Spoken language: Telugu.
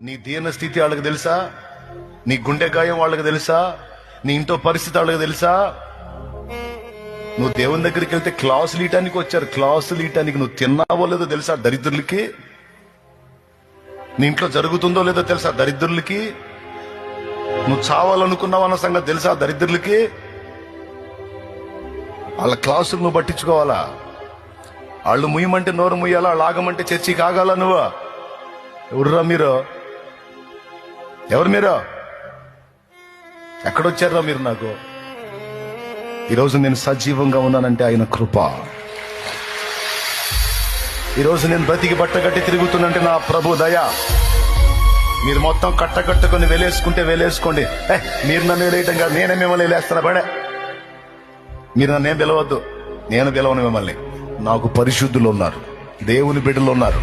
నీ దీన స్థితి వాళ్ళకి తెలుసా? నీ గుండె గాయం వాళ్ళకి తెలుసా? నీ ఇంట్లో పరిస్థితి వాళ్ళకి తెలుసా? నువ్వు దేవుని దగ్గరికి వెళ్తే క్లాసులు ఇయటానికి వచ్చారు. క్లాసులు ఇయటానికి నువ్వు తిన్నావో లేదో తెలుసా దరిద్రులకి? నీ ఇంట్లో జరుగుతుందో లేదో తెలుసా దరిద్రులకి? నువ్వు చావాలనుకున్నావు అన్న సంగతి తెలుసా దరిద్రులకి? వాళ్ళ క్లాసులు నువ్వు పట్టించుకోవాలా? వాళ్ళు ముయ్యమంటే నోరు ముయ్యాలా? వాళ్ళు ఆగమంటే చర్చికి ఆగాల? నువ్వు ఎవరురా మీరు? ఎవరు మీరు? ఎక్కడొచ్చారా మీరు? నాకు ఈరోజు నేను సజీవంగా ఉన్నానంటే ఆయన కృప. ఈరోజు నేను బ్రతికి బట్టగట్టి తిరుగుతున్నంటే నా ప్రభు దయ. మీరు మొత్తం కట్టకట్టుకొని వెలేసుకుంటే వెలేసుకోండి. మీరు నన్ను వెలేయటం కాదు, నేనే మిమ్మల్ని వెలేస్తాను. పడే మీరు నన్నేం పిలవద్దు, నేను పిలవను మిమ్మల్ని. నాకు పరిశుద్ధులు ఉన్నారు, దేవుని బిడ్డలు ఉన్నారు.